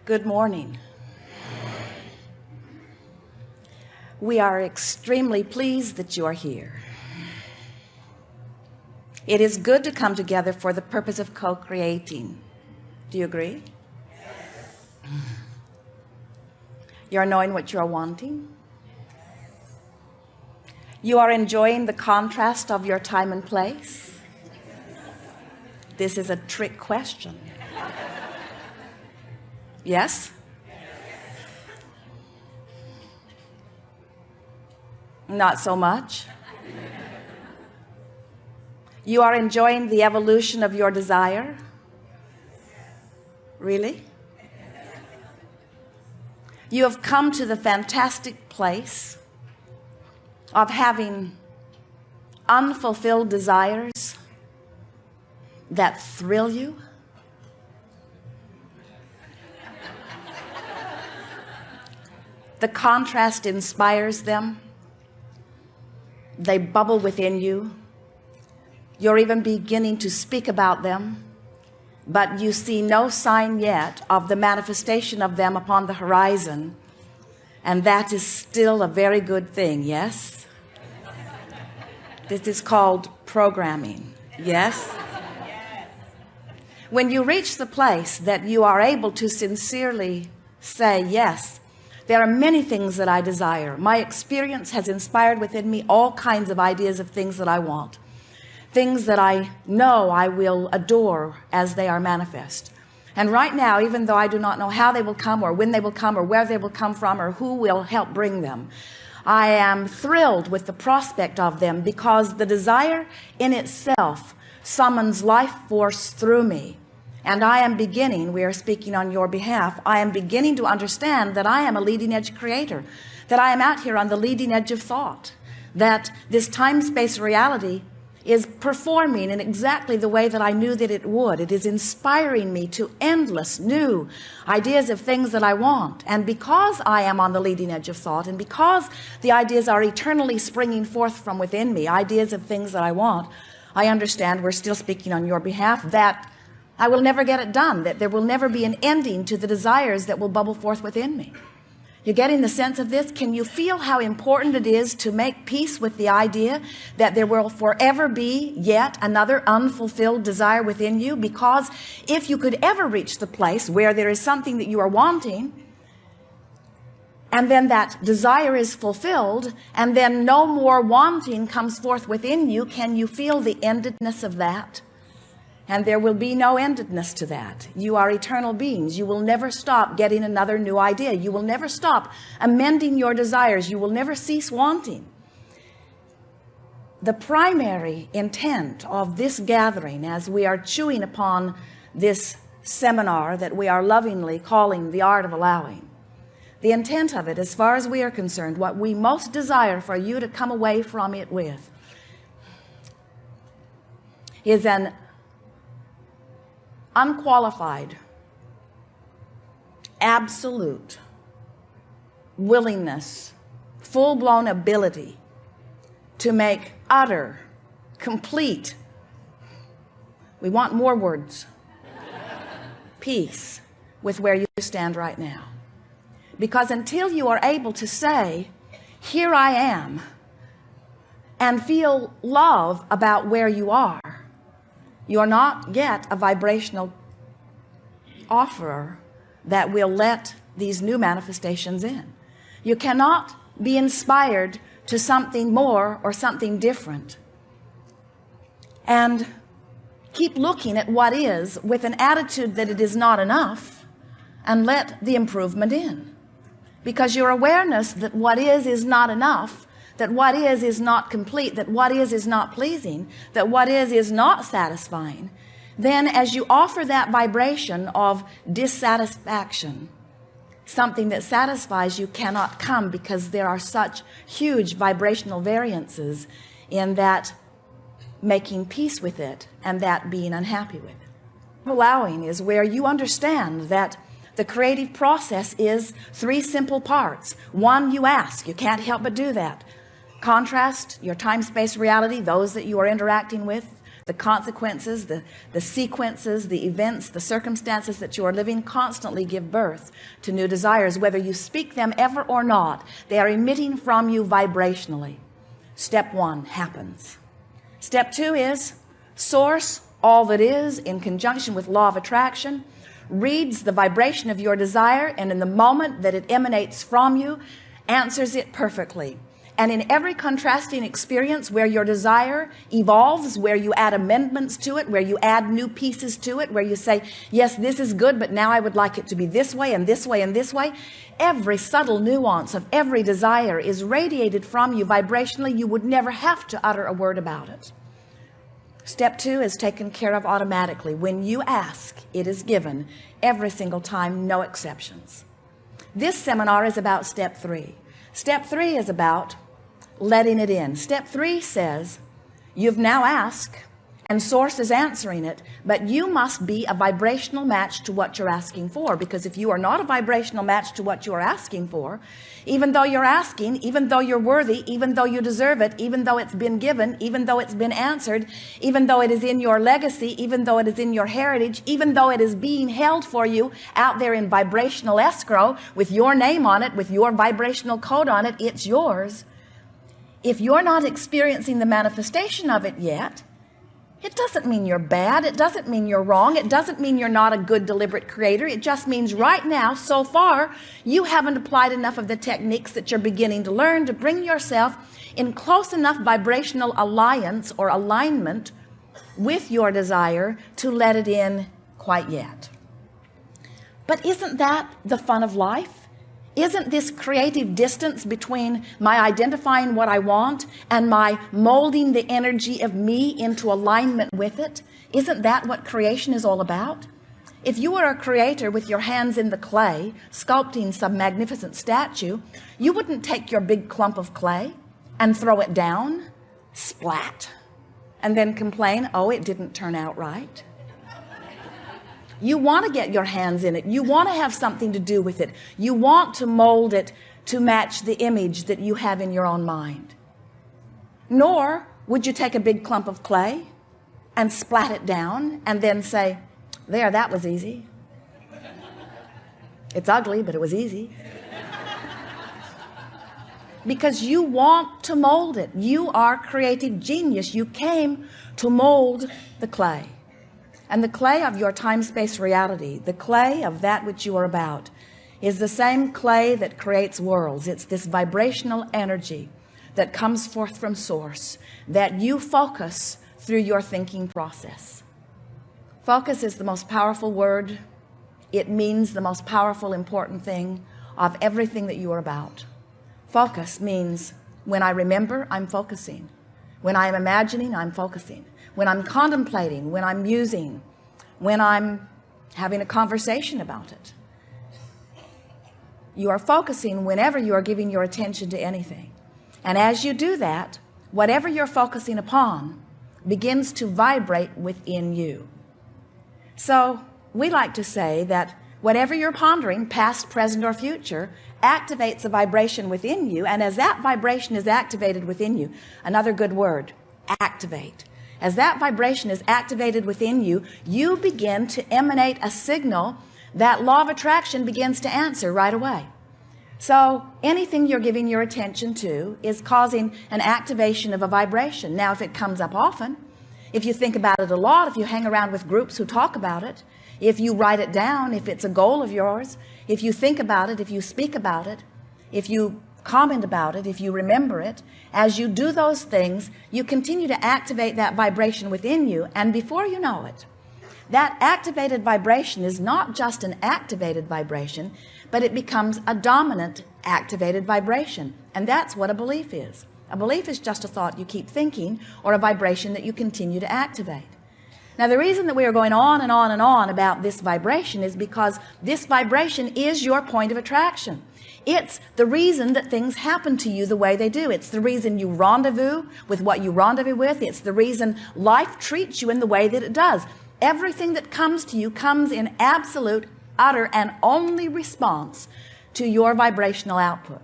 Good morning. We are extremely pleased that you are here. It is good to come together for the purpose of co-creating. Do you agree? Yes. You are knowing what you are wanting. You are enjoying the contrast of your time and place. This is a trick question. Yes? Not so much. You are enjoying the evolution of your desire? Really? You have come to the fantastic place of having unfulfilled desires that thrill you? The contrast inspires them. They bubble within you. You're even beginning to speak about them, but you see no sign yet of the manifestation of them upon the horizon. And that is still a very good thing, yes? This is called programming, yes? When you reach the place that you are able to sincerely say, yes, there are many things that I desire. My experience has inspired within me all kinds of ideas of things that I want. Things that I know I will adore as they are manifest. And right now, even though I do not know how they will come or when they will come or where they will come from or who will help bring them, I am thrilled with the prospect of them because the desire in itself summons life force through me. And I am beginning, we are speaking on your behalf, I am beginning to understand that I am a leading edge creator, that I am out here on the leading edge of thought, that this time-space reality is performing in exactly the way that I knew that it would. It is inspiring me to endless new ideas of things that I want. And because I am on the leading edge of thought, and because the ideas are eternally springing forth from within me, ideas of things that I want, I understand, we're still speaking on your behalf, that I will never get it done, that there will never be an ending to the desires that will bubble forth within me. You're getting the sense of this? Can you feel how important it is to make peace with the idea that there will forever be yet another unfulfilled desire within you? Because if you could ever reach the place where there is something that you are wanting, and then that desire is fulfilled, and then no more wanting comes forth within you, can you feel the endedness of that? And there will be no endedness to that. You are eternal beings. You will never stop getting another new idea. You will never stop amending your desires. You will never cease wanting. The primary intent of this gathering, as we are chewing upon this seminar that we are lovingly calling The Art of Allowing, the intent of it, as far as we are concerned, what we most desire for you to come away from it with, is an unqualified, absolute willingness, full-blown ability to make utter, complete, we want more words, peace with where you stand right now. Because until you are able to say, here I am, and feel love about where you are, you are not yet a vibrational offerer that will let these new manifestations in. You cannot be inspired to something more or something different and keep looking at what is with an attitude that it is not enough and let the improvement in. Because your awareness that what is not enough, that what is not complete, that what is not pleasing, that what is not satisfying, then as you offer that vibration of dissatisfaction, something that satisfies you cannot come, because there are such huge vibrational variances in that making peace with it and that being unhappy with it. Allowing is where you understand that the creative process is three simple parts. One, you ask. You can't help but do that. Contrast your time-space reality, those that you are interacting with, The consequences, the sequences, the events, the circumstances that you are living constantly give birth to new desires. Whether you speak them ever or not, they are emitting from you vibrationally. Step 1 happens. Step 2 is source, all that is, in conjunction with law of attraction, reads the vibration of your desire, and in the moment that it emanates from you, answers it perfectly. And in every contrasting experience where your desire evolves, where you add amendments to it, where you add new pieces to it, where you say, yes, this is good, but now I would like it to be this way and this way and this way, every subtle nuance of every desire is radiated from you vibrationally. You would never have to utter a word about it. Step 2 is taken care of automatically. When you ask, it is given every single time, no exceptions. This seminar is about step 3. Step 3 is about letting it in. Step 3 says, you've now asked and source is answering it, but you must be a vibrational match to what you're asking for, because if you are not a vibrational match to what you are asking for, even though you're asking, even though you're worthy, even though you deserve it, even though it's been given, even though it's been answered, even though it is in your legacy, even though it is in your heritage, even though it is being held for you out there in vibrational escrow with your name on it, with your vibrational code on it, it's yours. If you're not experiencing the manifestation of it yet, it doesn't mean you're bad. It doesn't mean you're wrong. It doesn't mean you're not a good, deliberate creator. It just means right now, so far, you haven't applied enough of the techniques that you're beginning to learn to bring yourself in close enough vibrational alliance or alignment with your desire to let it in quite yet. But isn't that the fun of life? Isn't this creative distance between my identifying what I want and my molding the energy of me into alignment with it? Isn't that what creation is all about? If you were a creator with your hands in the clay, sculpting some magnificent statue, you wouldn't take your big clump of clay and throw it down, splat, and then complain, oh, it didn't turn out right. You want to get your hands in it. You want to have something to do with it. You want to mold it to match the image that you have in your own mind. Nor would you take a big clump of clay and splat it down and then say, there, that was easy. It's ugly, but it was easy. Because you want to mold it. You are creative genius. You came to mold the clay. And the clay of your time-space reality, the clay of that which you are about, is the same clay that creates worlds. It's this vibrational energy that comes forth from source that you focus through your thinking process. Focus is the most powerful word. It means the most powerful, important thing of everything that you are about. Focus means when I remember, I'm focusing. When I am imagining, I'm focusing. When I'm contemplating, when I'm musing, when I'm having a conversation about it. You are focusing whenever you are giving your attention to anything. And as you do that, whatever you're focusing upon begins to vibrate within you. So we like to say that whatever you're pondering, past, present, or future, activates a vibration within you. And as that vibration is activated within you, another good word, activate. As that vibration is activated within you, you begin to emanate a signal that law of attraction begins to answer right away. So anything you're giving your attention to is causing an activation of a vibration. Now, if it comes up often, if you think about it a lot, if you hang around with groups who talk about it, if you write it down, if it's a goal of yours, if you think about it, if you speak about it, if you comment about it, if you remember it, as you do those things, you continue to activate that vibration within you. And before you know it, that activated vibration is not just an activated vibration, but it becomes a dominant activated vibration. And that's what a belief is. A belief is just a thought you keep thinking, or a vibration that you continue to activate. Now, the reason that we are going on and on and on about this vibration is because this vibration is your point of attraction. It's the reason that things happen to you the way they do. It's the reason you rendezvous with what you rendezvous with. It's the reason life treats you in the way that it does. Everything that comes to you comes in absolute, utter, and only response to your vibrational output.